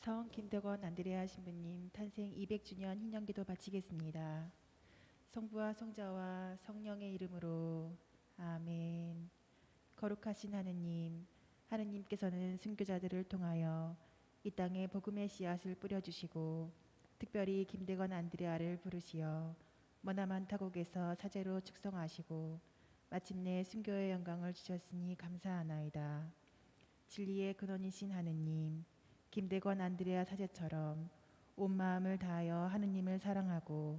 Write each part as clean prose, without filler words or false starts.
성 김덕원 안드레아 신부님 탄생 200주년 희년기도 바치겠습니다. 성부와 성자와 성령의 이름으로 아멘. 거룩하신 하느님, 하느님께서는 순교자들을 통하여 이 땅에 복음의 씨앗을 뿌려주시고 특별히 김대건 안드레아를 부르시어 머나먼 타국에서 사제로 축성하시고 마침내 순교의 영광을 주셨으니 감사하나이다. 진리의 근원이신 하느님, 김대건 안드레아 사제처럼 온 마음을 다하여 하느님을 사랑하고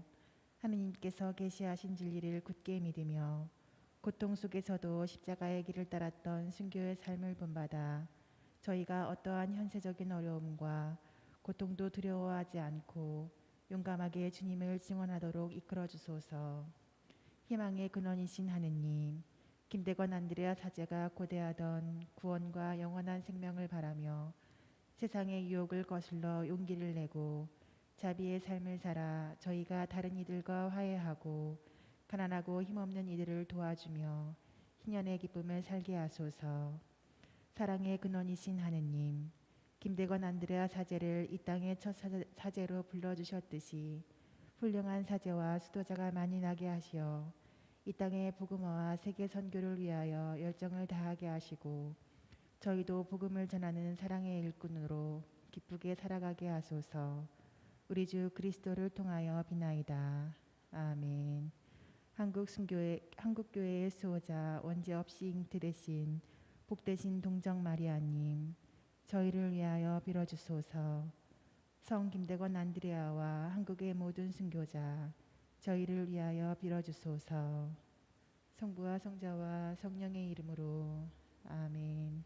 하느님께서 계시하신 진리를 굳게 믿으며 고통 속에서도 십자가의 길을 따랐던 순교의 삶을 본받아 저희가 어떠한 현세적인 어려움과 고통도 두려워하지 않고 용감하게 주님을 증언하도록 이끌어 주소서. 희망의 근원이신 하느님, 김대건 안드레아 사제가 고대하던 구원과 영원한 생명을 바라며 세상의 유혹을 거슬러 용기를 내고 자비의 삶을 살아 저희가 다른 이들과 화해하고 가난하고 힘없는 이들을 도와주며 희년의 기쁨을 살게 하소서. 사랑의 근원이신 하느님, 김대건 안드레아 사제를 이 땅의 첫 사제로 불러주셨듯이 훌륭한 사제와 수도자가 많이 나게 하시어 이 땅의 복음화와 세계 선교를 위하여 열정을 다하게 하시고 저희도 복음을 전하는 사랑의 일꾼으로 기쁘게 살아가게 하소서. 우리 주 그리스도를 통하여 비나이다. 아멘. 한국교회의 수호자 원죄 없이 잉태되신 복되신 동정 마리아님, 저희를 위하여 빌어주소서. 성 김대건 안드레아와 한국의 모든 순교자, 저희를 위하여 빌어주소서. 성부와 성자와 성령의 이름으로 아멘.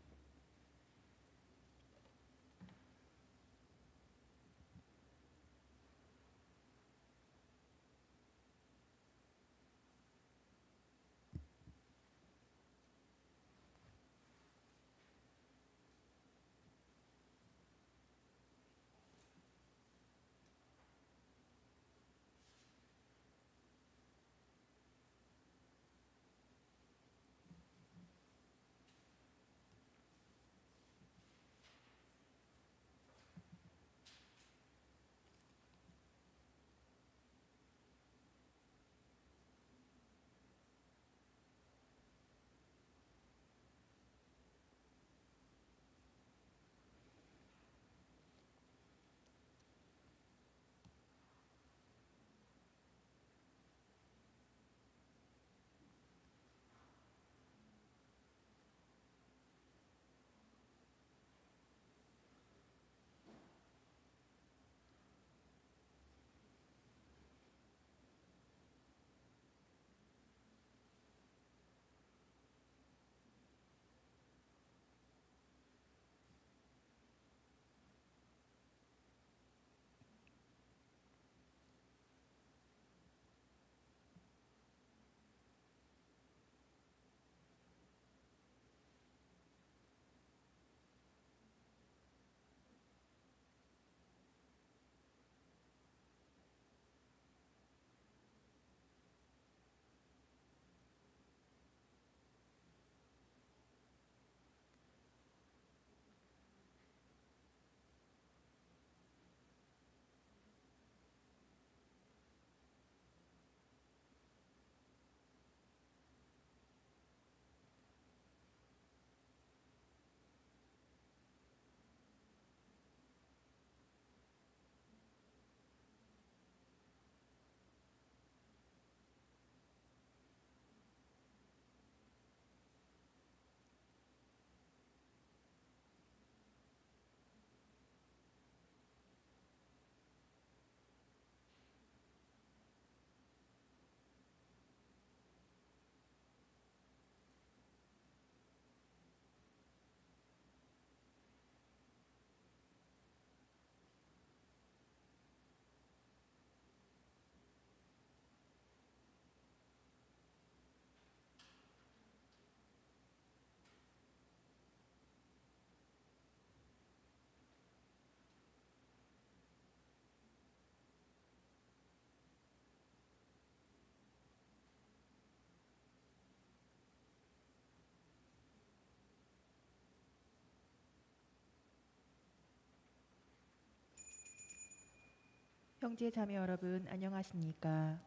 형제 자매 여러분 안녕하십니까?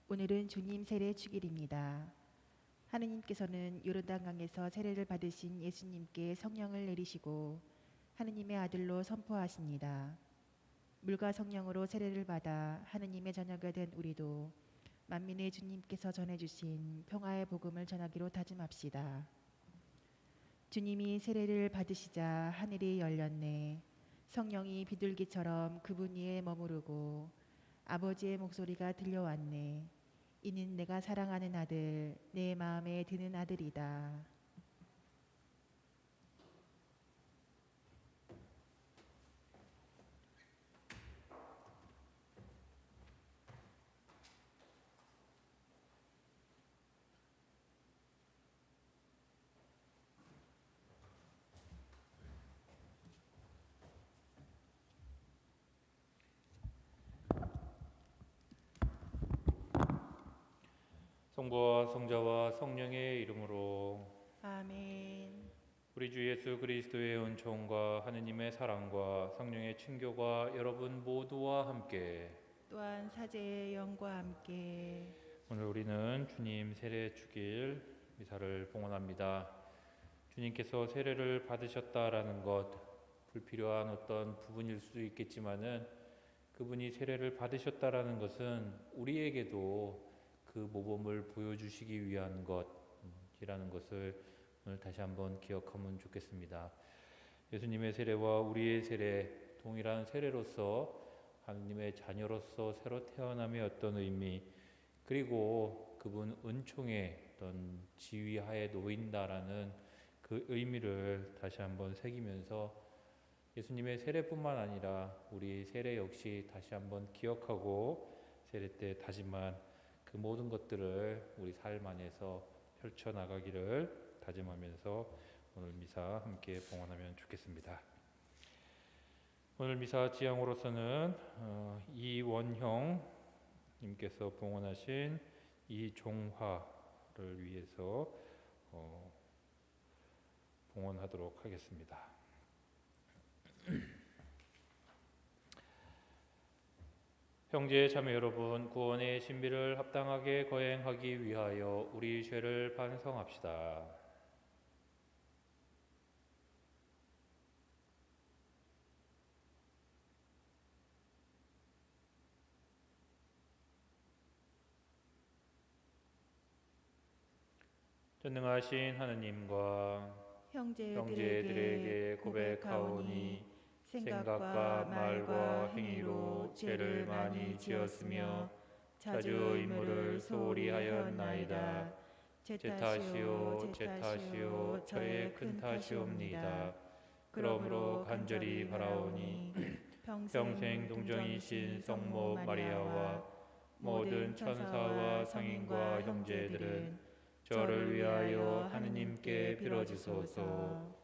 오늘은 주님 세례 주일입니다. 하느님께서는 요르단강에서 세례를 받으신 예수님께 성령을 내리시고 하느님의 아들로 선포하십니다. 물과 성령으로 세례를 받아 하느님의 자녀가 된 우리도 만민의 주님께서 전해주신 평화의 복음을 전하기로 다짐합시다. 주님이 세례를 받으시자 하늘이 열렸네. 성령이 비둘기처럼 그분 위에 머무르고 아버지의 목소리가 들려왔네. 이는 내가 사랑하는 아들, 내 마음에 드는 아들이다. 성부와 성자와 성령의 이름으로 아멘. 우리 주 예수 그리스도의 은총과 하느님의 사랑과 성령의 친교가 여러분 모두와 함께 또한 사제의 영과 함께 오늘 우리는 주님 세례 주길 미사를 봉헌합니다. 주님께서 세례를 받으셨다라는 것 불필요한 어떤 부분일 수도 있겠지만은 그분이 세례를 받으셨다라는 것은 우리에게도 그 모범을 보여주시기 위한 것이라는 것을 오늘 다시 한번 기억하면 좋겠습니다. 예수님의 세례와 우리의 세례, 동일한 세례로서 하느님의 자녀로서 새로 태어남의 어떤 의미, 그리고 그분 은총의 어떤 지휘하에 놓인다라는 그 의미를 다시 한번 새기면서 예수님의 세례뿐만 아니라 우리 세례 역시 다시 한번 기억하고 세례 때 다짐한 그 모든 것들을 우리 삶 안에서 펼쳐나가기를 다짐하면서 오늘 미사 함께 봉헌하면 좋겠습니다. 오늘 미사 지향으로서는 이원형 님께서 봉헌하신 이종화를 위해서 봉헌하도록 하겠습니다. 형제 자매 여러분, 구원의 신비를 합당하게 거행하기 위하여 우리 죄를 반성합시다. 전능하신 하느님과 형제들에게 고백하오니 생각과 말과 행위로 죄를 많이 지었으며 자주 의무를 소홀히 하였나이다. 제 탓이요 저의 큰 탓이옵니다. 그러므로 간절히 바라오니 평생 동정이신 성모 마리아와 모든 천사와 성인과 형제들은 저를 위하여 하느님께 빌어주소서.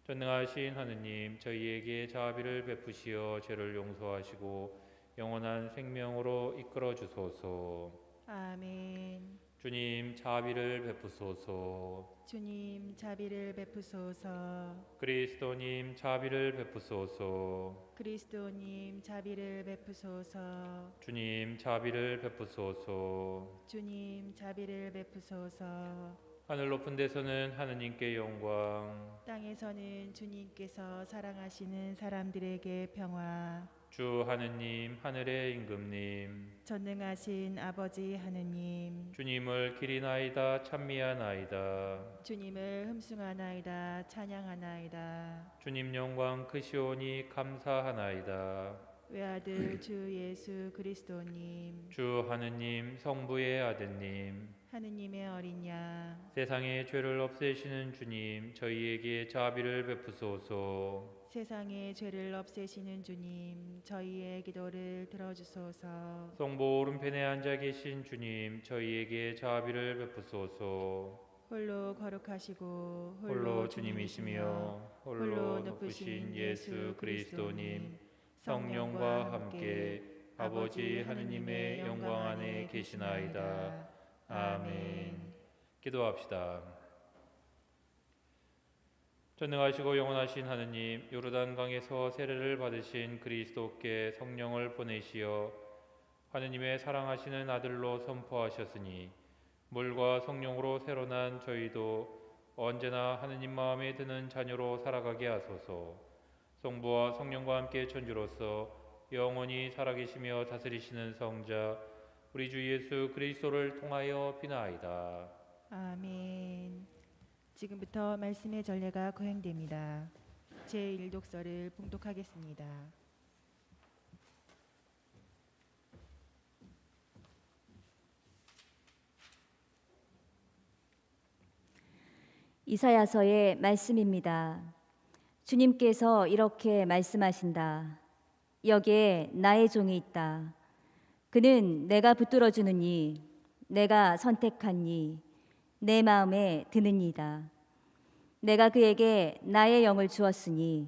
전능하신 하느님, 저희에게 자비를 베푸시어 죄를 용서하시고 영원한 생명으로 이끌어 주소서. 아멘. 주님 자비를 베푸소서. 주님 자비를 베푸소서. 그리스도님 자비를 베푸소서. 그리스도님 자비를 베푸소서. 주님 자비를 베푸소서. 주님 자비를 베푸소서. 하늘 높은 데서는 하느님께 영광, 땅에서는 주님께서 사랑하시는 사람들에게 평화. 주 하느님 하늘의 임금님, 전능하신 아버지 하느님, 주님을 기리나이다 찬미하나이다. 주님을 흠숭하나이다 찬양하나이다. 주님 영광 크시오니 감사하나이다. 외아들 주 예수 그리스도님, 주 하느님 성부의 아드님, 하느님의 어린 양, 세상의 죄를 없애시는 주님, 저희에게 자비를 베푸소서. 세상의 죄를 없애시는 주님, 저희의 기도를 들어주소서. 성부 오른편에 앉아 계신 주님, 저희에게 자비를 베푸소서. 홀로 거룩하시고 홀로 주님이시며 홀로 높으신 예수 그리스도님, 성령과 함께 아버지 하느님의 영광 안에 계시나이다. 아멘. 기도합시다. 전능하시고 영원하신 하느님, 요르단강에서 세례를 받으신 그리스도께 성령을 보내시어 하느님의 사랑하시는 아들로 선포하셨으니 물과 성령으로 새로 난 저희도 언제나 하느님 마음에 드는 자녀로 살아가게 하소서. 성부와 성령과 함께 천주로서 영원히 살아계시며 다스리시는 성자 우리 주 예수 그리스도를 통하여 비나이다. 아멘. 지금부터 말씀의 전례가 거행됩니다. 제1독서를 봉독하겠습니다. 이사야서의 말씀입니다. 주님께서 이렇게 말씀하신다. 여기에 나의 종이 있다. 그는 내가 붙들어 주느니 내가 선택하니 내 마음에 드느니이다. 내가 그에게 나의 영을 주었으니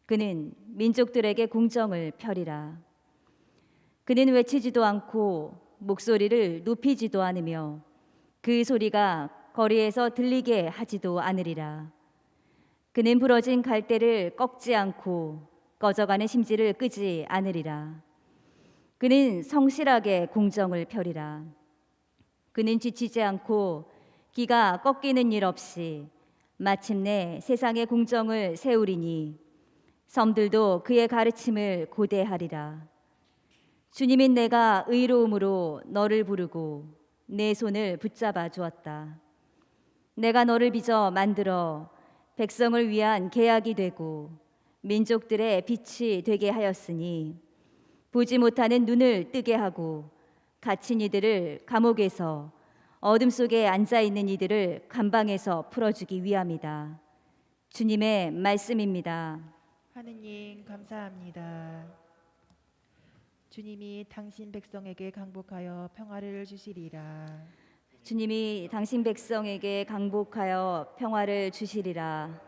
그는 민족들에게 공정을 펴리라. 그는 외치지도 않고 목소리를 높이지도 않으며 그 소리가 거리에서 들리게 하지도 않으리라. 그는 부러진 갈대를 꺾지 않고 꺼져가는 심지를 끄지 않으리라. 그는 성실하게 공정을 펴리라. 그는 지치지 않고 기가 꺾이는 일 없이 마침내 세상의 공정을 세우리니 섬들도 그의 가르침을 고대하리라. 주님인 내가 의로움으로 너를 부르고 내 손을 붙잡아 주었다. 내가 너를 빚어 만들어 백성을 위한 계약이 되고 민족들의 빛이 되게 하였으니 보지 못하는 눈을 뜨게 하고 갇힌 이들을 감옥에서 어둠 속에 앉아 있는 이들을 감방에서 풀어주기 위함이다. 주님의 말씀입니다. 하느님 감사합니다. 주님이 당신 백성에게 강복하여 평화를 주시리라. 주님이 당신 백성에게 강복하여 평화를 주시리라.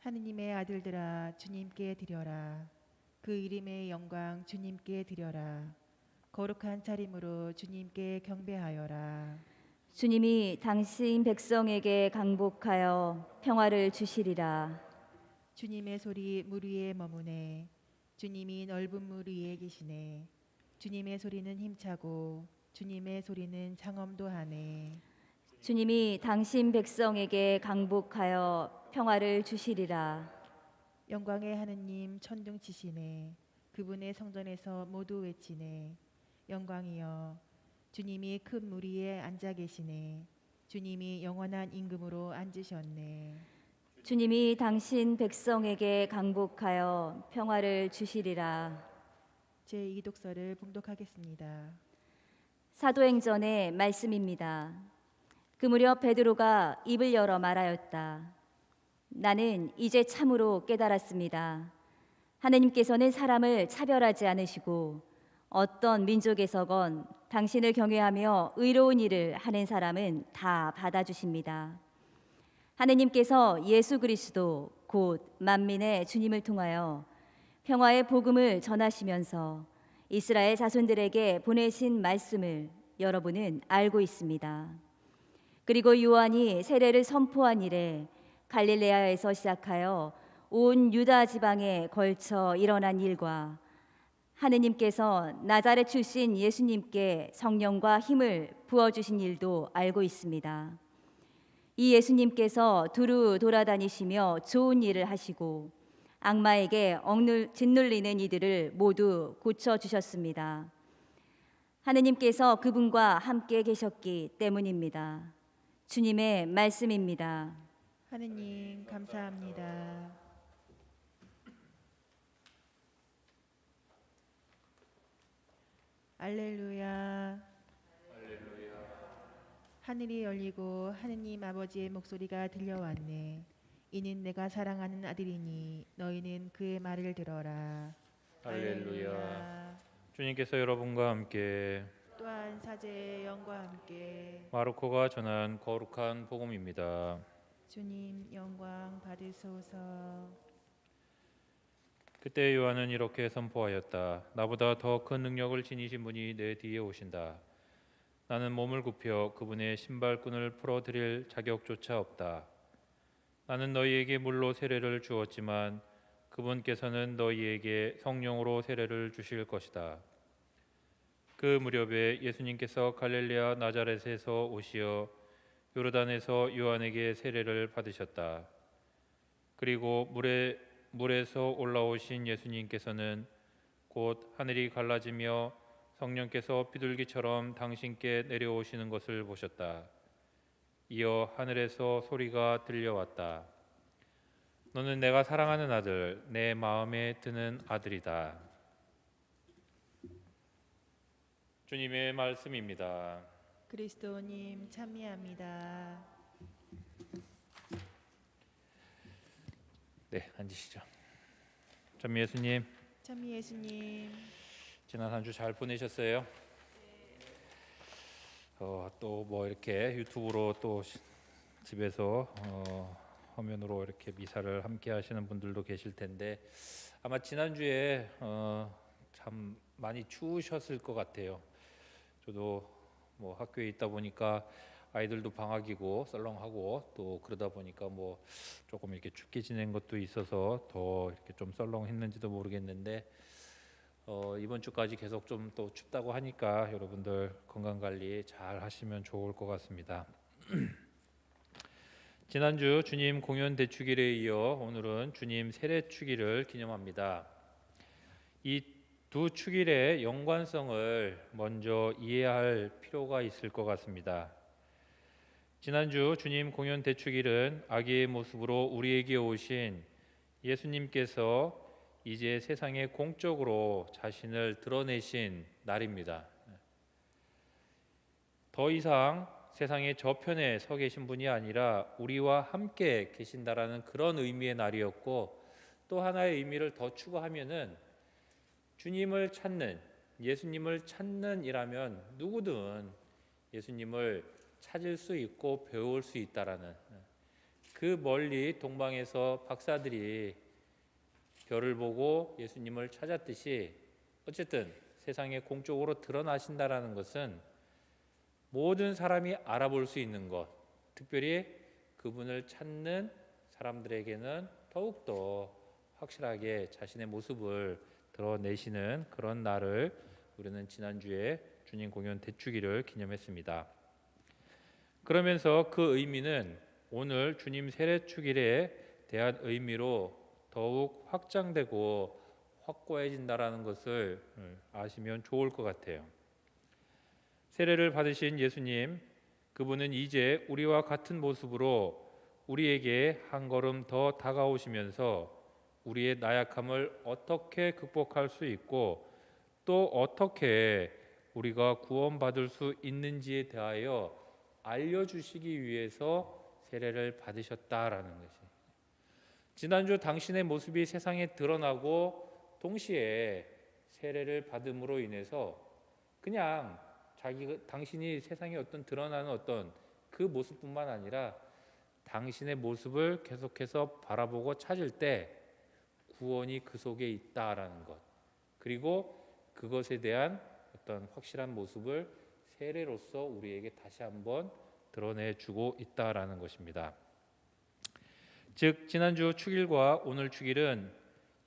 하느님의 아들들아 주님께 드려라. 그 이름의 영광 주님께 드려라. 거룩한 차림으로 주님께 경배하여라. 주님이 당신 백성에게 강복하여 평화를 주시리라. 주님의 소리 물 위에 머무네. 주님이 넓은 물 위에 계시네. 주님의 소리는 힘차고 주님의 소리는 장엄도 하네. 주님이 당신 백성에게 강복하여 평화를 주시리라. 영광의 하느님 천둥치시네. 그분의 성전에서 모두 외치네. 영광이여 주님이 큰 물 위에 앉아 계시네. 주님이 영원한 임금으로 앉으셨네. 주님이 당신 백성에게 강복하여 평화를 주시리라. 제2독서를 봉독하겠습니다. 사도행전의 말씀입니다. 그 무렵 베드로가 입을 열어 말하였다. 나는 이제 참으로 깨달았습니다. 하느님께서는 사람을 차별하지 않으시고 어떤 민족에서건 당신을 경외하며 의로운 일을 하는 사람은 다 받아주십니다. 하느님께서 예수 그리스도 곧 만민의 주님을 통하여 평화의 복음을 전하시면서 이스라엘 자손들에게 보내신 말씀을 여러분은 알고 있습니다. 그리고 요한이 세례를 선포한 이래 갈릴레아에서 시작하여 온 유다 지방에 걸쳐 일어난 일과 하느님께서 나자렛 출신 예수님께 성령과 힘을 부어주신 일도 알고 있습니다. 이 예수님께서 두루 돌아다니시며 좋은 일을 하시고 악마에게 짓눌리는 이들을 모두 고쳐주셨습니다. 하느님께서 그분과 함께 계셨기 때문입니다. 주님의 말씀입니다. 하느님 감사합니다. 알렐루야. 하늘이 열리고 하느님 아버지의 목소리가 들려왔네. 이는 내가 사랑하는 아들이니 너희는 그의 말을 들어라. 할렐루야. 주님께서 여러분과 함께 또한 사제의 영과 함께 마르코가 전한 거룩한 복음입니다. 주님 영광 받으소서. 그때 요한은 이렇게 선포하였다. 나보다 더 큰 능력을 지니신 분이 내 뒤에 오신다. 나는 몸을 굽혀 그분의 신발끈을 풀어드릴 자격조차 없다. 나는 너희에게 물로 세례를 주었지만 그분께서는 너희에게 성령으로 세례를 주실 것이다. 그 무렵에 예수님께서 갈릴레아 나자렛에서 오시어 요르단에서 요한에게 세례를 받으셨다. 그리고 물에서 올라오신 예수님께서는 곧 하늘이 갈라지며 성령께서 비둘기처럼 당신께 내려오시는 것을 보셨다. 이어 하늘에서 소리가 들려왔다. 너는 내가 사랑하는 아들, 내 마음에 드는 아들이다. 주님의 말씀입니다. 그리스도님 참미합니다. 네, 앉으시죠. 전 예수님, 참미 예수님. 지난 한 주 잘 보내셨어요? 또 뭐 이렇게 유튜브로 또 집에서 화면으로 이렇게 미사를 함께 하시는 분들도 계실 텐데 아마 지난주에 참 많이 추우셨을 것 같아요. 저도 뭐 학교에 있다 보니까 아이들도 방학이고 썰렁하고 또 그러다 보니까 뭐 조금 이렇게 춥게 지낸 것도 있어서 더 이렇게 좀 썰렁했는지도 모르겠는데 이번 주까지 계속 좀 또 춥다고 하니까 여러분들 건강 관리 잘 하시면 좋을 것 같습니다. 지난주 주님 공연 대축일에 이어 오늘은 주님 세례 축일을 기념합니다. 이 두 축일의 연관성을 먼저 이해할 필요가 있을 것 같습니다. 지난주 주님 공연 대축일은 아기의 모습으로 우리에게 오신 예수님께서 이제 세상에 공적으로 자신을 드러내신 날입니다. 더 이상 세상의 저편에 서 계신 분이 아니라 우리와 함께 계신다라는 그런 의미의 날이었고, 또 하나의 의미를 더 추가하면은 주님을 찾는, 예수님을 찾는 이라면 누구든 예수님을 찾을 수 있고 배울 수 있다라는, 그 멀리 동방에서 박사들이 별을 보고 예수님을 찾았듯이 어쨌든 세상에 공적으로 드러나신다라는 것은 모든 사람이 알아볼 수 있는 것, 특별히 그분을 찾는 사람들에게는 더욱더 확실하게 자신의 모습을 드러내시는 그런 날을 우리는 지난주에 주님 공연 대축일을 기념했습니다. 그러면서 그 의미는 오늘 주님 세례축일에 대한 의미로 더욱 확장되고 확고해진다라는 것을 아시면 좋을 것 같아요. 세례를 받으신 예수님, 그분은 이제 우리와 같은 모습으로 우리에게 한 걸음 더 다가오시면서 우리의 나약함을 어떻게 극복할 수 있고 또 어떻게 우리가 구원받을 수 있는지에 대하여 알려주시기 위해서 세례를 받으셨다라는 것이, 지난주 당신의 모습이 세상에 드러나고 동시에 세례를 받음으로 인해서 그냥 당신이 세상에 드러나는 어떤 그 모습뿐만 아니라 당신의 모습을 계속해서 바라보고 찾을 때 구원이 그 속에 있다라는 것, 그리고 그것에 대한 어떤 확실한 모습을 세례로서 우리에게 다시 한번 드러내주고 있다라는 것입니다. 즉 지난주 축일과 오늘 축일은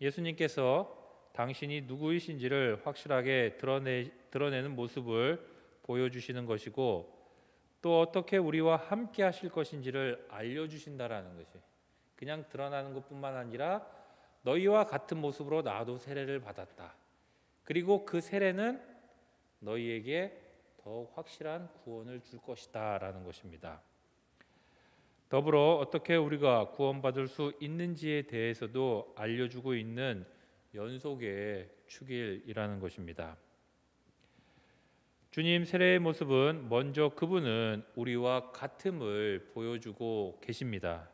예수님께서 당신이 누구이신지를 확실하게 드러내는 모습을 보여주시는 것이고, 또 어떻게 우리와 함께 하실 것인지를 알려주신다라는 것이, 그냥 드러나는 것뿐만 아니라 너희와 같은 모습으로 나도 세례를 받았다, 그리고 그 세례는 너희에게 더욱 확실한 구원을 줄 것이다 라는 것입니다. 더불어 어떻게 우리가 구원받을 수 있는지에 대해서도 알려주고 있는 연속의 축일이라는 것입니다. 주님 세례의 모습은 먼저 그분은 우리와 같음을 보여주고 계십니다.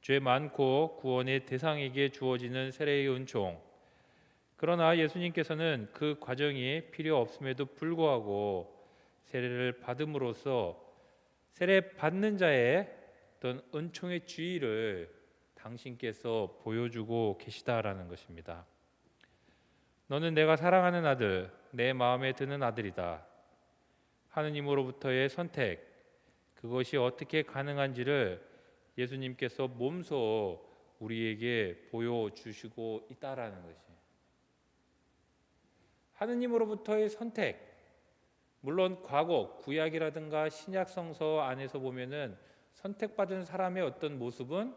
죄 많고 구원의 대상에게 주어지는 세례의 은총, 그러나 예수님께서는 그 과정이 필요 없음에도 불구하고 세례를 받음으로써 세례 받는 자의 어떤 은총의 주의를 당신께서 보여주고 계시다라는 것입니다. 너는 내가 사랑하는 아들, 내 마음에 드는 아들이다. 하느님으로부터의 선택, 그것이 어떻게 가능한지를 예수님께서 몸소 우리에게 보여주시고 있다라는 것이, 하느님으로부터의 선택, 물론 과거 구약이라든가 신약 성서 안에서 보면은 선택받은 사람의 어떤 모습은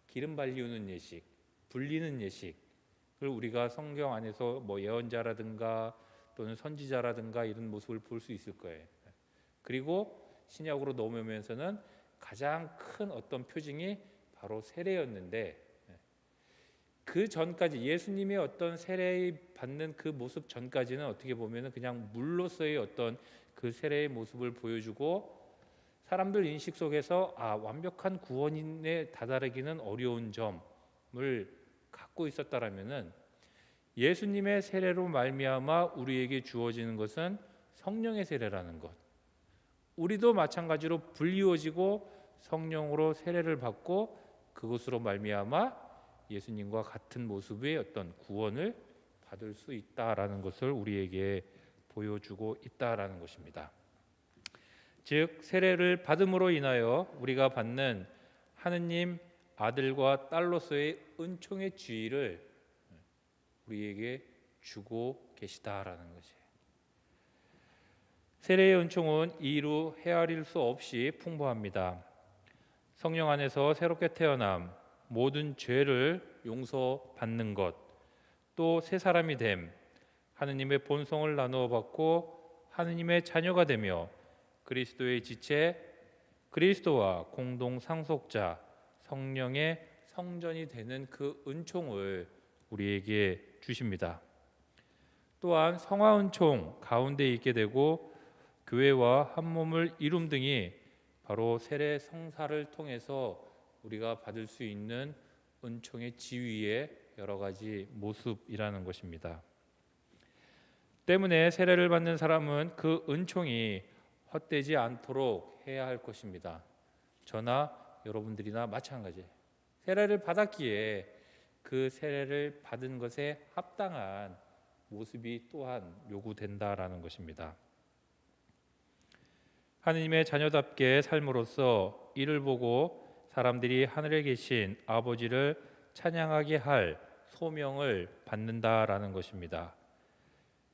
기름 발리우는 예식, 불리는 예식을 우리가 성경 안에서 뭐 예언자라든가 또는 선지자라든가 이런 모습을 볼 수 있을 거예요. 그리고 신약으로 넘어오면서는 가장 큰 어떤 표징이 바로 세례였는데, 그 전까지 예수님의 어떤 세례 받는 그 모습 전까지는 어떻게 보면 그냥 물로서의 어떤 그 세례의 모습을 보여주고, 사람들 인식 속에서 완벽한 구원인에 다다르기는 어려운 점을 갖고 있었다라면은, 예수님의 세례로 말미암아 우리에게 주어지는 것은 성령의 세례라는 것, 우리도 마찬가지로 불리워지고 성령으로 세례를 받고 그것으로 말미암아 예수님과 같은 모습의 어떤 구원을 받을 수 있다라는 것을 우리에게 보여주고 있다라는 것입니다. 즉 세례를 받음으로 인하여 우리가 받는 하느님 아들과 딸로서의 은총의 지위를 우리에게 주고 계시다라는 것이에요. 세례의 은총은 이루 헤아릴 수 없이 풍부합니다. 성령 안에서 새롭게 태어남, 모든 죄를 용서받는 것, 또 새 사람이 됨, 하느님의 본성을 나누어 받고 하느님의 자녀가 되며 그리스도의 지체, 그리스도와 공동 상속자, 성령의 성전이 되는 그 은총을 우리에게 주십니다. 또한 성화 은총 가운데 있게 되고 교회와 한 몸을 이룸 등이 바로 세례 성사를 통해서 우리가 받을 수 있는 은총의 지위의 여러 가지 모습이라는 것입니다. 때문에 세례를 받는 사람은 그 은총이 헛되지 않도록 해야 할 것입니다. 저나 여러분들이나 마찬가지예요. 세례를 받았기에 그 세례를 받은 것에 합당한 모습이 또한 요구된다라는 것입니다. 하느님의 자녀답게 삶으로써 이를 보고 사람들이 하늘에 계신 아버지를 찬양하게 할 소명을 받는다라는 것입니다.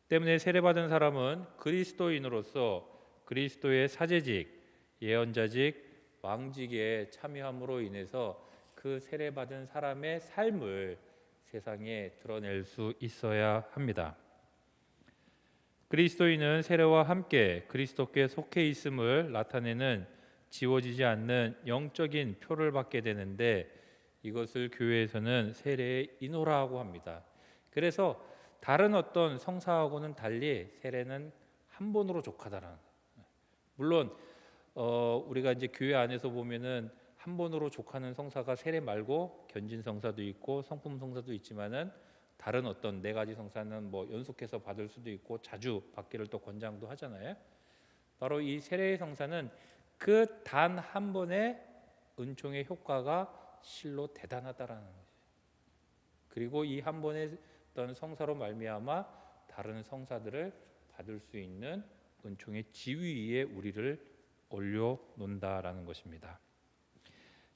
때문에 세례받은 사람은 그리스도인으로서 그리스도의 사제직, 예언자직, 왕직에 참여함으로 인해서 그 세례받은 사람의 삶을 세상에 드러낼 수 있어야 합니다. 그리스도인은 세례와 함께 그리스도께 속해 있음을 나타내는 지워지지 않는 영적인 표를 받게 되는데, 이것을 교회에서는 세례의 인호라고 합니다. 그래서 다른 어떤 성사하고는 달리 세례는 한 번으로 족하다라는 거예요. 물론 우리가 이제 교회 안에서 보면은 한 번으로 족하는 성사가 세례 말고 견진 성사도 있고 성품 성사도 있지만은, 다른 어떤 네 가지 성사는 뭐 연속해서 받을 수도 있고 자주 받기를 또 권장도 하잖아요. 바로 이 세례의 성사는 그 단 한 번의 은총의 효과가 실로 대단하다라는 거죠. 그리고 이 한 번의 어떤 성사로 말미암아 다른 성사들을 받을 수 있는 은총의 지위 위에 우리를 올려놓는다라는 것입니다.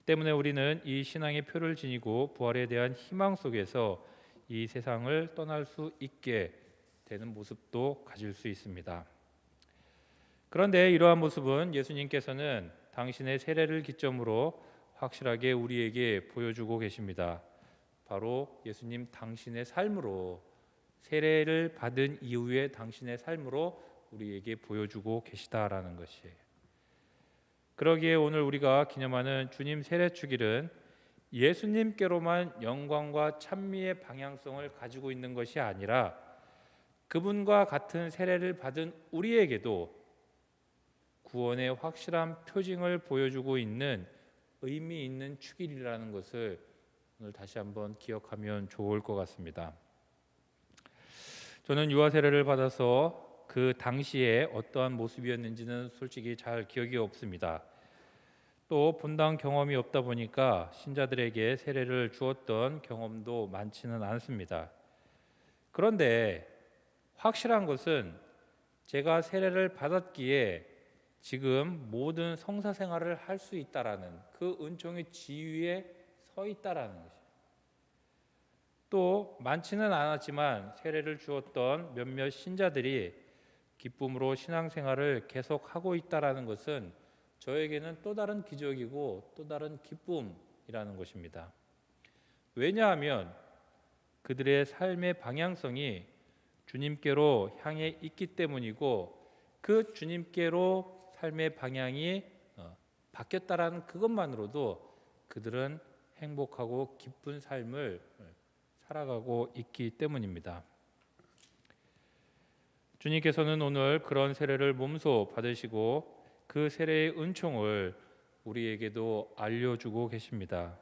때문에 우리는 이 신앙의 표를 지니고 부활에 대한 희망 속에서 이 세상을 떠날 수 있게 되는 모습도 가질 수 있습니다. 그런데 이러한 모습은 예수님께서는 당신의 세례를 기점으로 확실하게 우리에게 보여주고 계십니다. 바로 예수님 당신의 삶으로, 세례를 받은 이후에 당신의 삶으로 우리에게 보여주고 계시다라는 것이에요. 그러기에 오늘 우리가 기념하는 주님 세례 축일은 예수님께로만 영광과 찬미의 방향성을 가지고 있는 것이 아니라 그분과 같은 세례를 받은 우리에게도 구원의 확실한 표징을 보여주고 있는 의미 있는 축일이라는 것을 오늘 다시 한번 기억하면 좋을 것 같습니다. 저는 유아 세례를 받아서 그 당시에 어떠한 모습이었는지는 솔직히 잘 기억이 없습니다. 또 분당 경험이 없다 보니까 신자들에게 세례를 주었던 경험도 많지는 않습니다. 그런데 확실한 것은 제가 세례를 받았기에 지금 모든 성사 생활을 할 수 있다라는 그 은총의 지위에 서 있다라는 것이에요. 또 많지는 않았지만 세례를 주었던 몇몇 신자들이 기쁨으로 신앙생활을 계속하고 있다라는 것은 저에게는 또 다른 기적이고 또 다른 기쁨이라는 것입니다. 왜냐하면 그들의 삶의 방향성이 주님께로 향해 있기 때문이고 그 주님께로 삶의 방향이 바뀌었다라는 그것만으로도 그들은 행복하고 기쁜 삶을 살아가고 있기 때문입니다. 주님께서는 오늘 그런 세례를 몸소 받으시고 그 세례의 은총을 우리에게도 알려주고 계십니다.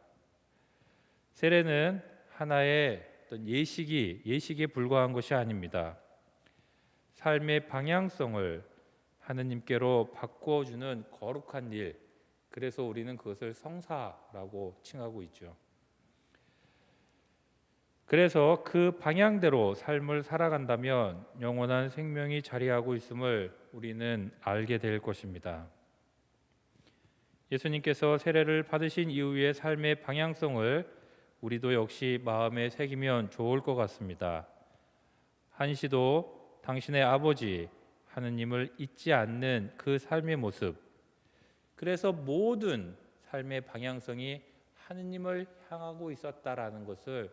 세례는 하나의 어떤 예식에 불과한 것이 아닙니다. 삶의 방향성을 하느님께로 바꿔주는 거룩한 일, 그래서 우리는 그것을 성사라고 칭하고 있죠. 그래서 그 방향대로 삶을 살아간다면 영원한 생명이 자리하고 있음을 우리는 알게 될 것입니다. 예수님께서 세례를 받으신 이후의 삶의 방향성을 우리도 역시 마음에 새기면 좋을 것 같습니다. 한시도 당신의 아버지 하느님을 잊지 않는 그 삶의 모습, 그래서 모든 삶의 방향성이 하느님을 향하고 있었다라는 것을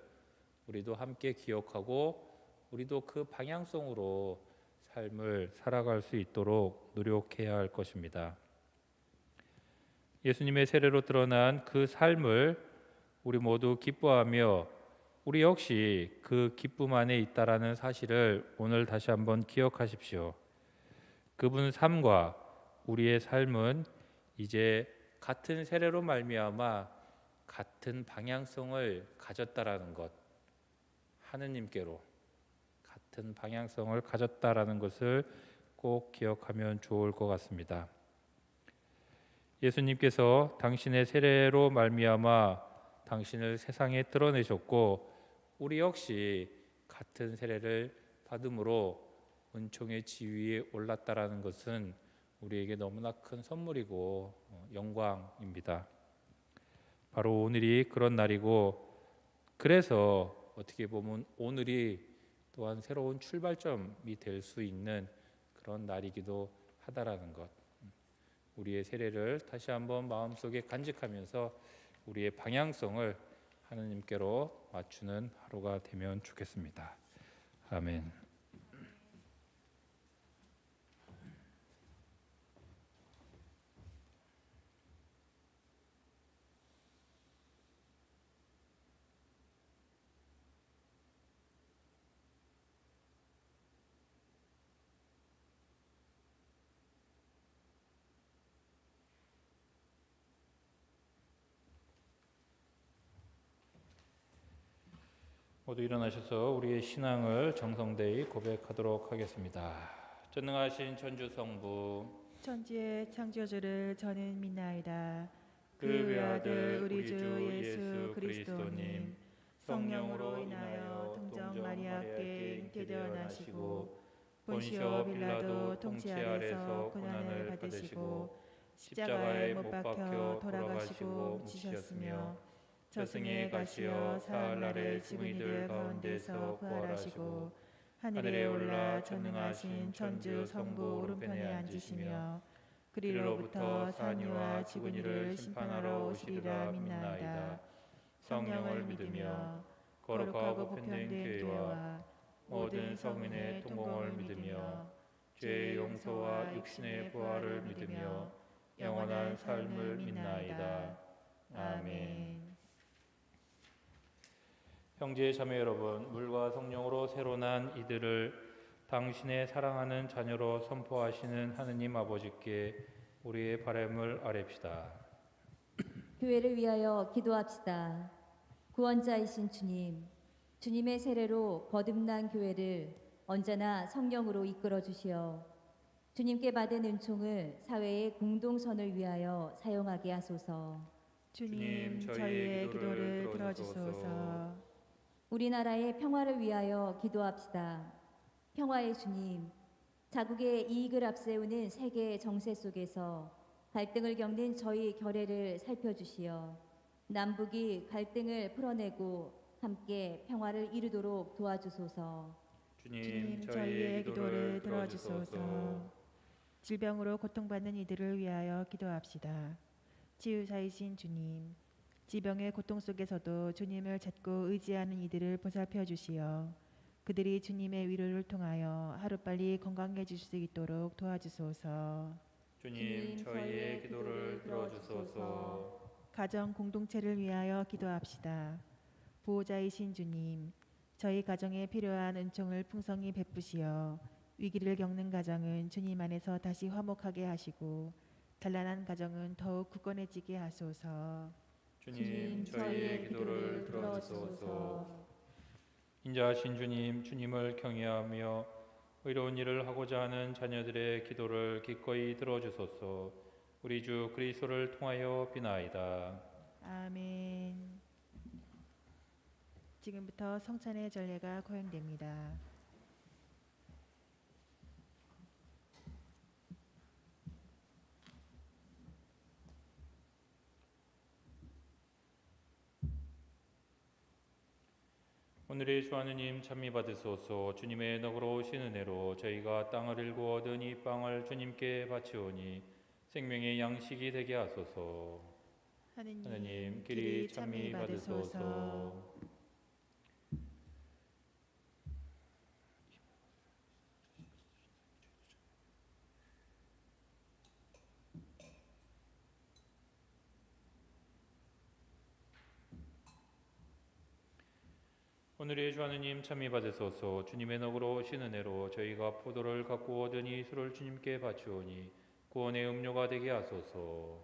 우리도 함께 기억하고 우리도 그 방향성으로 삶을 살아갈 수 있도록 노력해야 할 것입니다. 예수님의 세례로 드러난 그 삶을 우리 모두 기뻐하며 우리 역시 그 기쁨 안에 있다라는 사실을 오늘 다시 한번 기억하십시오. 그분 삶과 우리의 삶은 이제 같은 세례로 말미암아 같은 방향성을 가졌다라는 것, 하느님께로 같은 방향성을 가졌다라는 것을 꼭 기억하면 좋을 것 같습니다. 예수님께서 당신의 세례로 말미암아 당신을 세상에 드러내셨고 우리 역시 같은 세례를 받음으로 은총의 지위에 올랐다라는 것은 우리에게 너무나 큰 선물이고 영광입니다. 바로 오늘이 그런 날이고 그래서 어떻게 보면 오늘이 또한 새로운 출발점이 될 수 있는 그런 날이기도 하다라는 것, 우리의 세례를 다시 한번 마음속에 간직하면서 우리의 방향성을 하느님께로 맞추는 하루가 되면 좋겠습니다. 아멘. 모두 일어나셔서 우리의 신앙을 정성되이 고백하도록 하겠습니다. 전능하신 천주 성부, 천지의 창조주를 저는 믿나이다. 그 외아들 우리 주 예수 그리스도님, 성령으로 인하여 동정 마리아께 잉태되어나시고 본시오 빌라도 통치 아래서 고난을 받으시고 십자가에 못 박혀 돌아가시고 묻히셨으며 저승에 가시어 사흘날에 죽은 이들 가운데서 부활하시고 하늘에 올라 전능하신 천주 성부 오른편에 앉으시며 그리로부터 산이와 죽은 이를 심판하러 오시리라 믿나이다. 성령을 믿으며 거룩하고 보편된 교회와 모든 성인의 통공을 믿으며 죄의 용서와 육신의 부활을 믿으며 영원한 삶을 믿나이다. 아멘. 형제 자매 여러분, 물과 성령으로 새로 난 이들을 당신의 사랑하는 자녀로 선포하시는 하느님 아버지께 우리의 바람을 아뢰읍시다. 교회를 위하여 기도합시다. 구원자이신 주님, 주님의 세례로 거듭난 교회를 언제나 성령으로 이끌어 주시어 주님께 받은 은총을 사회의 공동선을 위하여 사용하게 하소서. 주님, 저희의 기도를 들어주소서. 우리나라의 평화를 위하여 기도합시다. 평화의 주님, 자국의 이익을 앞세우는 세계의 정세 속에서 갈등을 겪는 저희 결례를 살펴주시어 남북이 갈등을 풀어내고 함께 평화를 이루도록 도와주소서. 주님, 저희의 기도를 들어주소서. 질병으로 고통받는 이들을 위하여 기도합시다. 치유사이신 주님, 지병의 고통 속에서도 주님을 찾고 의지하는 이들을 보살펴 주시어 그들이 주님의 위로를 통하여 하루빨리 건강해질 수 있도록 도와주소서. 주님, 저희의 기도를 들어주소서. 가정 공동체를 위하여 기도합시다. 보호자이신 주님, 저희 가정에 필요한 은총을 풍성히 베푸시어 위기를 겪는 가정은 주님 안에서 다시 화목하게 하시고 단란한 가정은 더욱 굳건해지게 하소서. 주님, 저희의 기도를 들어주소서. 인자하신 주님, 주님을 경외하며 의로운 일을 하고자 하는 자녀들의 기도를 기꺼이 들어주소서. 우리 주 그리스도를 통하여 비나이다. 아멘. 지금부터 성찬의 전례가 거행됩니다. 오늘의 주 하느님 찬미 받으소서. 주님의 너그러우신 은혜로 저희가 땅을 일구 얻은 이 빵을 주님께 바치오니 생명의 양식이 되게 하소서. 하느님 길이 찬미 받으소서. 오늘의 주 하느님 찬미 받으소서. 주님의 너그러우신 은혜로 저희가 포도를 갖고 얻은 이 술을 주님께 바치오니 구원의 음료가 되게 하소서.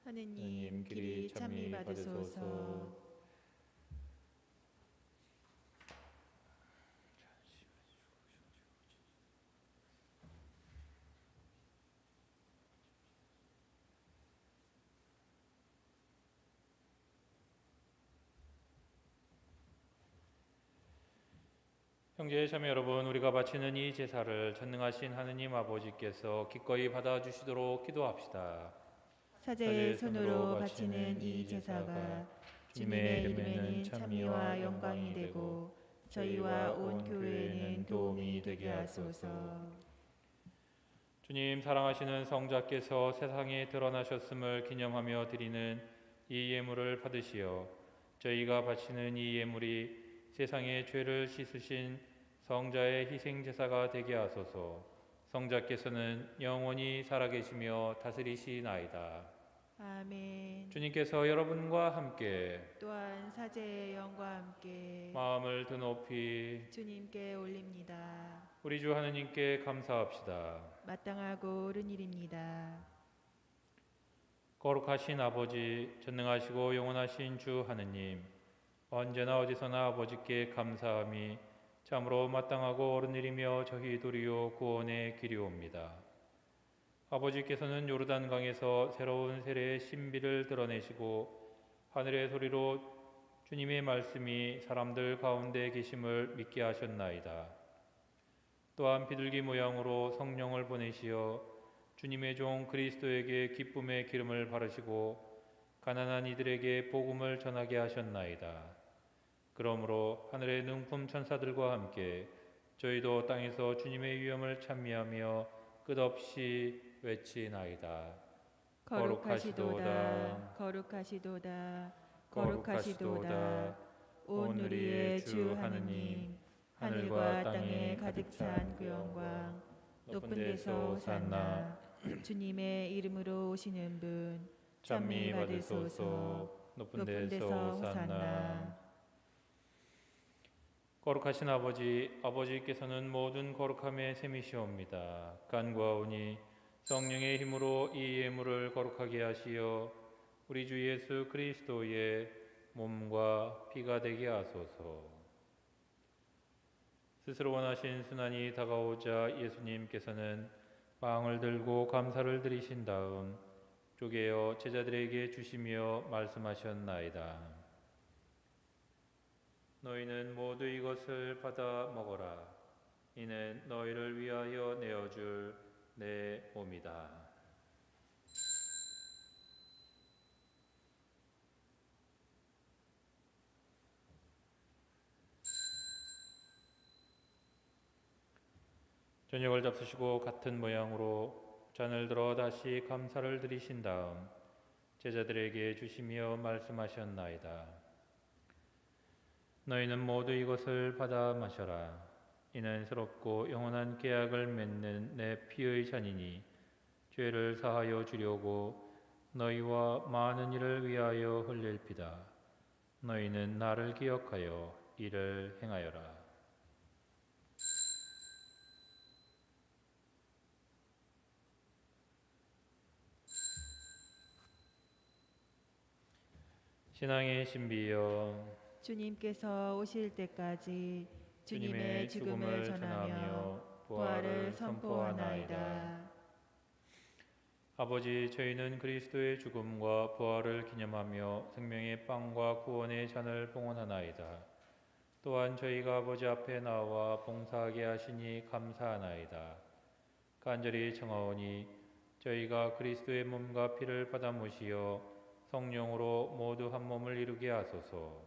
하느님 길이 찬미 받으소서. 형제 자매 여러분, 우리가 바치는 이 제사를 전능하신 하느님 아버지께서 기꺼이 받아주시도록 기도합시다. 사제의 손으로 바치는 이 제사가 주님의 이름에는 찬미와 영광이 되고 저희와 온 교회에는 도움이 되게 하소서. 주님, 사랑하시는 성자께서 세상에 드러나셨음을 기념하며 드리는 이 예물을 받으시어 저희가 바치는 이 예물이 세상의 죄를 씻으신 성자의 희생제사가 되게 하소서. 성자께서는 영원히 살아계시며 다스리시나이다. 아멘. 주님께서 여러분과 함께 또한 사제의 영과 함께 마음을 드높이 주님께 올립니다. 우리 주 하느님께 감사합시다. 마땅하고 옳은 일입니다. 거룩하신 아버지, 전능하시고 영원하신 주 하느님, 언제나 어디서나 아버지께 감사함이 참으로 마땅하고 옳은 일이며 저희 도리요 구원의 길이옵니다. 아버지께서는 요르단강에서 새로운 세례의 신비를 드러내시고 하늘의 소리로 주님의 말씀이 사람들 가운데 계심을 믿게 하셨나이다. 또한 비둘기 모양으로 성령을 보내시어 주님의 종 그리스도에게 기쁨의 기름을 바르시고 가난한 이들에게 복음을 전하게 하셨나이다. 그러므로 하늘의 능품 천사들과 함께 저희도 땅에서 주님의 위엄을 찬미하며 끝없이 외치나이다. 거룩하시도다, 거룩하시도다, 거룩하시도다. 온 우리의 주 하느님, 하늘과 땅에 가득 찬 그 영광, 높은 데서 호산나. 주님의 이름으로 오시는 분, 찬미 받으소서. 높은 데서 호산나. 거룩하신 아버지, 아버지께서는 모든 거룩함의 셈이시옵니다. 간구하오니 성령의 힘으로 이 예물을 거룩하게 하시어 우리 주 예수 그리스도의 몸과 피가 되게 하소서. 스스로 원하신 순환이 다가오자 예수님께서는 빵을 들고 감사를 드리신 다음 쪼개어 제자들에게 주시며 말씀하셨나이다. 너희는 모두 이것을 받아 먹어라. 이는 너희를 위하여 내어줄 내 몸이다. 저녁을 잡수시고 같은 모양으로 잔을 들어 다시 감사를 드리신 다음 제자들에게 주시며 말씀하셨나이다. 너희는 모두 이것을 받아 마셔라. 이는 새롭고 영원한 계약을 맺는 내 피의 잔이니 죄를 사하여 주려고 너희와 많은 이를 위하여 흘릴 피다. 너희는 나를 기억하여 이를 행하여라. 신앙의 신비여, 주님께서 오실 때까지 주님의 죽음을 전하며 부활을 부활을 선포하나이다. 아버지, 저희는 그리스도의 죽음과 부활을 기념하며 생명의 빵과 구원의 잔을 봉헌하나이다. 또한 저희가 아버지 앞에 나와 봉사하게 하시니 감사하나이다. 간절히 청하오니 저희가 그리스도의 몸과 피를 받아 모시어 성령으로 모두 한 몸을 이루게 하소서.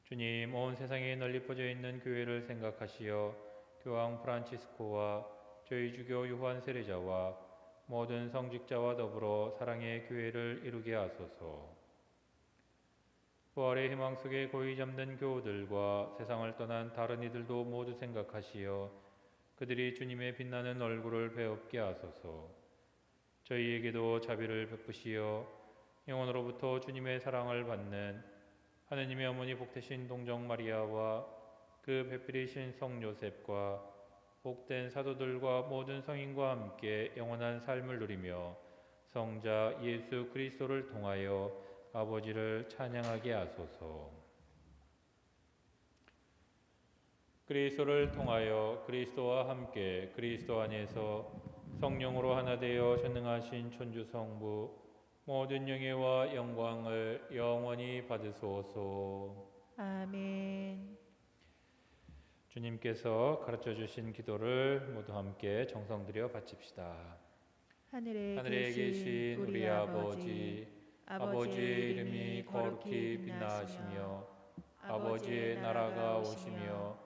주님, 온 세상에 널리 퍼져 있는 교회를 생각하시어 교황 프란치스코와 저희 주교 요한 세례자와 모든 성직자와 더불어 사랑의 교회를 이루게 하소서. 부활의 희망 속에 고이 잠든 교우들과 세상을 떠난 다른 이들도 모두 생각하시어 그들이 주님의 빛나는 얼굴을 배웁게 하소서. 저희에게도 자비를 베푸시어 영원으로부터 주님의 사랑을 받는 하느님의 어머니 복되신 동정 마리아와 그 배필이신 성 요셉과 복된 사도들과 모든 성인과 함께 영원한 삶을 누리며 성자 예수 그리스도를 통하여 아버지를 찬양하게 하소서. 그리스도를 통하여 그리스도와 함께 그리스도 안에서 성령으로 하나 되어 전능하신 천주 성부 모든 영예와 영광을 영원히 받으소서. 아멘. 주님께서 가르쳐 주신 기도를 모두 함께 정성 들여 바칩시다. 하늘에 계신 우리 아버지, 아버지의 이름이 거룩히 빛나시며 아버지의 나라가 오시며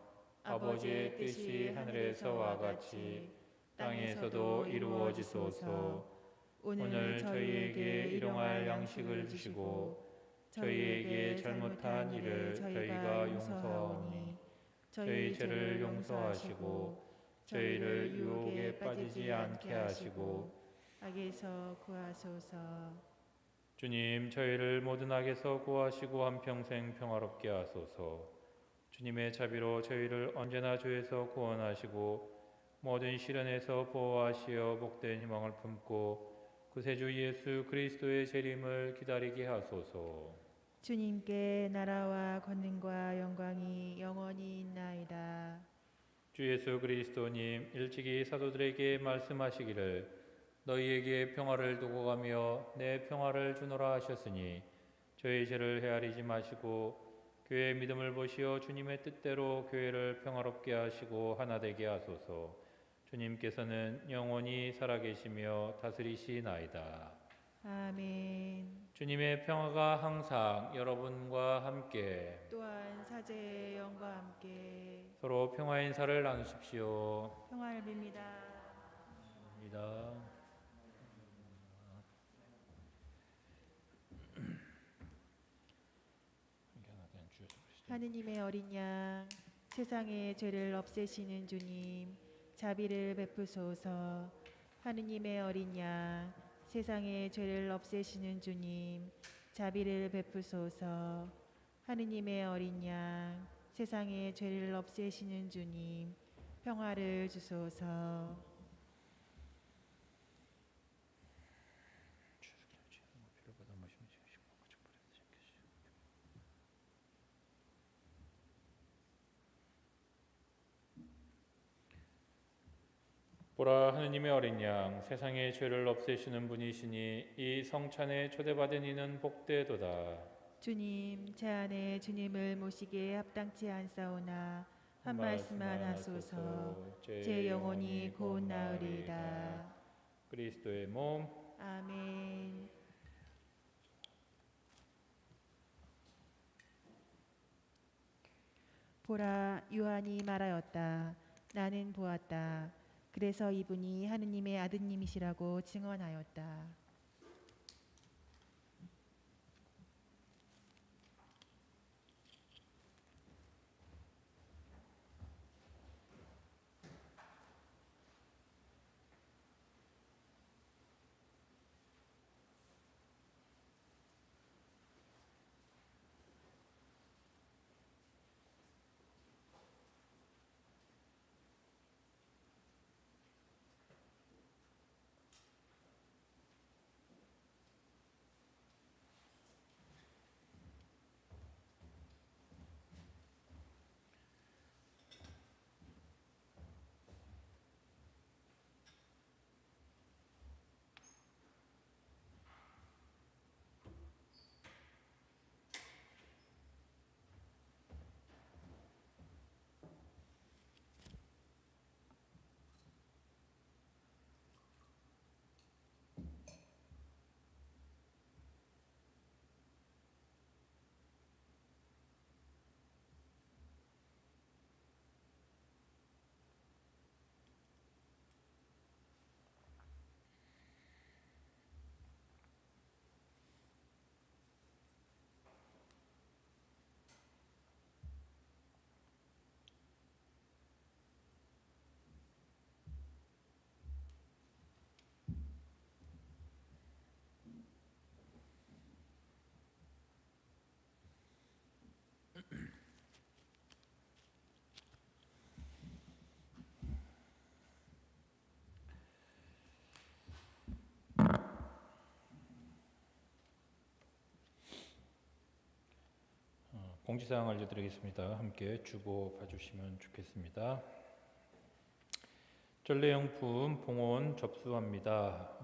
아버지의 뜻이 하늘에서와 같이 땅에서도 이루어지소서. 오늘 저희에게 일용할 양식을 주시고 저희에게 잘못한 일을 저희가 용서하오니 저희 죄를 용서하시고 저희를 유혹에 빠지지 않게 하시고 악에서 구하소서. 주님, 저희를 모든 악에서 구하시고 한평생 평화롭게 하소서. 주님의 자비로 저희를 언제나 죄에서 구원하시고 모든 시련에서 보호하시어 복된 희망을 품고 구세주 예수 그리스도의 재림을 기다리게 하소서. 주님께 나라와 권능과 영광이 영원히 있나이다. 주 예수 그리스도님, 일찍이 사도들에게 말씀하시기를 너희에게 평화를 두고 가며 내 평화를 주노라 하셨으니 저희 죄를 헤아리지 마시고 교회의 믿음을 보시어 주님의 뜻대로 교회를 평화롭게 하시고 하나 되게 하소서. 주님께서는 영원히 살아계시며 다스리시나이다. 아멘. 주님의 평화가 항상 여러분과 함께 또한 사제의 영과 함께 서로 평화 인사를 나누십시오. 평화를 빕니다. 입니다. 하느님의 어린 양, 세상의 죄를 없애시는 주님, 자비를 베푸소서. 하느님의 어린 양, 세상의 죄를 없애시는 주님, 자비를 베푸소서. 하느님의 어린 양, 세상의 죄를 없애시는 주님, 평화를 주소서. 보라, 하느님의 어린 양, 세상의 죄를 없애시는 분이시니 이 성찬에 초대받은 이는 복되도다. 주님, 제 안에 주님을 모시기에 합당치 않사오나 한 말씀만 하소서. 제 영혼이 곧 나으리이다. 그리스도의 몸. 아멘. 보라, 요한이 말하였다. 나는 보았다. 그래서 이분이 하느님의 아드님이시라고 증언하였다. 공지사항 알려드리겠습니다. 함께 주보 봐주시면 좋겠습니다. 전래용품 봉온 접수합니다.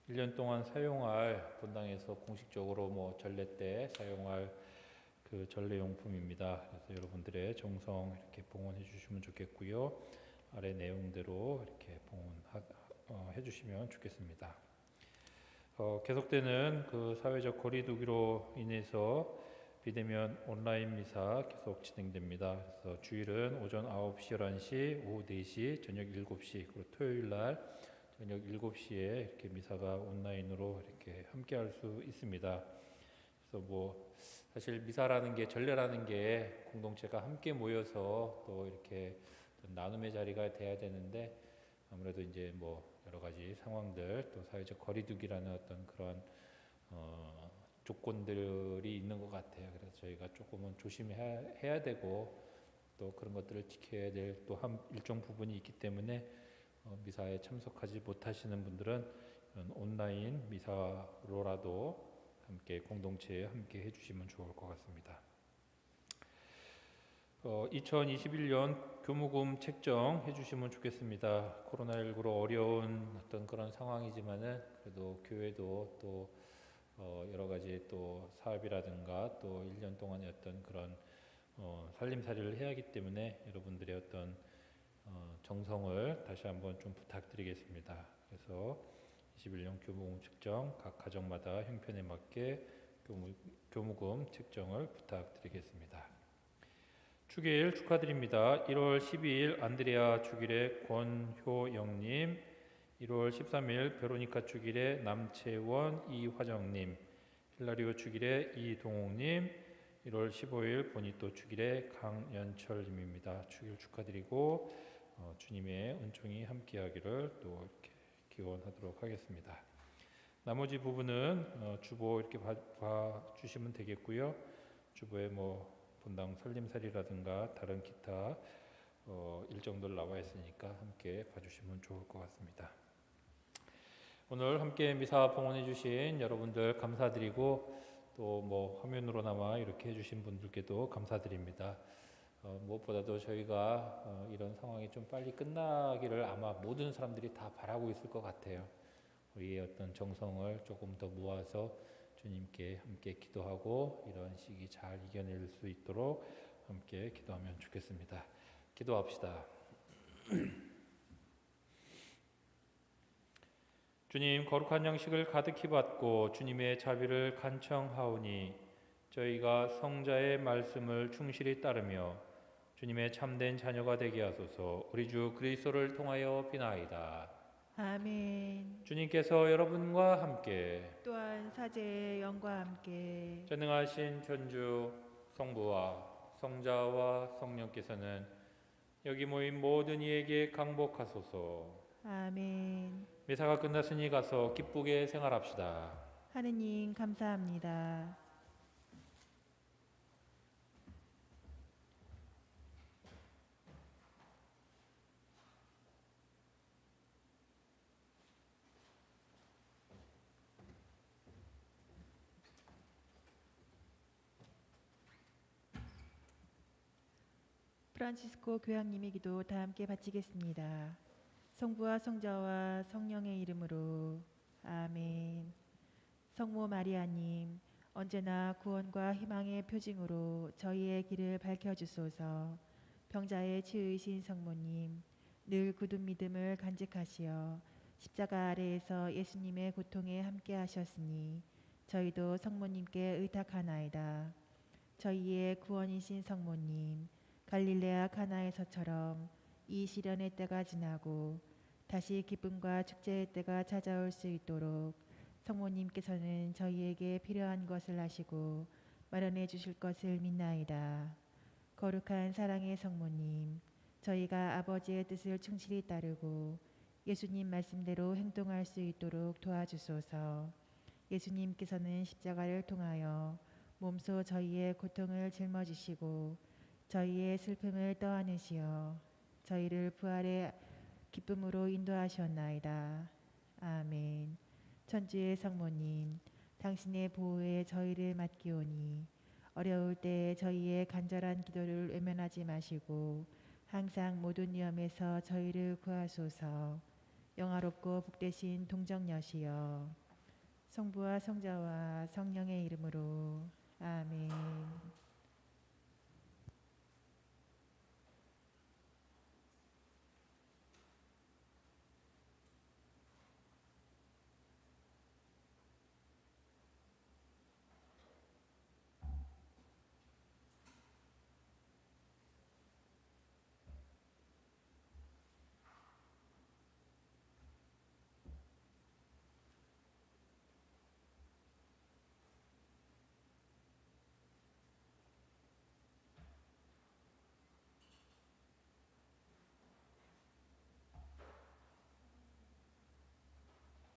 1년 동안 사용할 본당에서 공식적으로 전래 때 사용할 그 전래용품입니다. 그래서 여러분들의 정성 이렇게 봉헌해 주시면 좋겠고요. 아래 내용대로 이렇게 봉헌해 주시면 좋겠습니다. 계속되는 그 사회적 거리두기로 인해서 비대면 온라인 미사 계속 진행됩니다. 그래서 주일은 오전 9시, 11시, 오후 4시, 저녁 7시, 그리고 토요일 날 저녁 7시에 이렇게 미사가 온라인으로 이렇게 함께 할 수 있습니다. 그래서 사실 미사라는 게, 전례라는 게 공동체가 함께 모여서 또 이렇게 나눔의 자리가 돼야 되는데, 아무래도 이제 여러 가지 상황들, 또 사회적 거리두기라는 어떤 그런 조건들이 있는 것 같아요. 그래서 저희가 조금은 조심해야 되고, 또 그런 것들을 지켜야 될 또 한 일정 부분이 있기 때문에 미사에 참석하지 못하시는 분들은 온라인 미사로라도 함께 공동체에 함께 해주시면 좋을 것 같습니다. 2021년 교무금 책정 해주시면 좋겠습니다. 코로나19로 어려운 어떤 그런 상황이지만은 그래도 교회도 또 여러 가지 또 사업이라든가 또 1년 동안의 어떤 그런 살림살이를 해야 하기 때문에 여러분들의 어떤 정성을 다시 한번 좀 부탁드리겠습니다. 그래서 21년 교무금 책정 각 가정마다 형편에 맞게 교무금 책정을 부탁드리겠습니다. 축일 축하드립니다. 1월 12일 안드레아 축일의 권효영님, 1월 13일 베로니카 축일의 남채원 이화정님, 힐라리오 축일의 이동옥님, 1월 15일 보니또 축일의 강연철님입니다. 축일 축하드리고 주님의 은총이 함께하기를 또 이렇게 기원하도록 하겠습니다. 나머지 부분은 주보 이렇게 봐주시면 되겠고요. 주보에 본당 살림살이라든가 다른 기타 일정들 나와 있으니까 함께 봐주시면 좋을 것 같습니다. 오늘 함께 미사 봉헌해 주신 여러분들 감사드리고, 또 화면으로나마 이렇게 해주신 분들께도 감사드립니다. 무엇보다도 저희가 이런 상황이 좀 빨리 끝나기를 아마 모든 사람들이 다 바라고 있을 것 같아요. 우리의 어떤 정성을 조금 더 모아서 주님께 함께 기도하고 이런 시기 잘 이겨낼 수 있도록 함께 기도하면 좋겠습니다. 기도합시다. 주님, 거룩한 양식을 가득히 받고 주님의 자비를 간청하오니 저희가 성자의 말씀을 충실히 따르며 주님의 참된 자녀가 되게 하소서. 우리 주 그리스도를 통하여 비나이다. 아멘. 주님께서 여러분과 함께 또한 사제의 영과 함께 전능하신 천주 성부와 성자와 성령께서는 여기 모인 모든 이에게 강복하소서. 아멘. 미사가 끝났으니 가서 기쁘게 생활합시다. 하느님 감사합니다. 프란치스코 교황님의 기도 다 함께 바치겠습니다. 성부와 성자와 성령의 이름으로 아멘. 성모 마리아님, 언제나 구원과 희망의 표징으로 저희의 길을 밝혀주소서. 병자의 치유이신 성모님, 늘 굳은 믿음을 간직하시어 십자가 아래에서 예수님의 고통에 함께하셨으니 저희도 성모님께 의탁하나이다. 저희의 구원이신 성모님, 갈릴레아 가나에서처럼 이 시련의 때가 지나고 다시 기쁨과 축제의 때가 찾아올 수 있도록 성모님께서는 저희에게 필요한 것을 아시고 마련해 주실 것을 믿나이다. 거룩한 사랑의 성모님, 저희가 아버지의 뜻을 충실히 따르고 예수님 말씀대로 행동할 수 있도록 도와주소서. 예수님께서는 십자가를 통하여 몸소 저희의 고통을 짊어지시고 저희의 슬픔을 떠안으시어 저희를 부활의 기쁨으로 인도하셨나이다. 아멘. 천주의 성모님, 당신의 보호에 저희를 맡기오니 어려울 때 저희의 간절한 기도를 외면하지 마시고 항상 모든 위험에서 저희를 구하소서. 영화롭고 복되신 동정녀시여, 성부와 성자와 성령의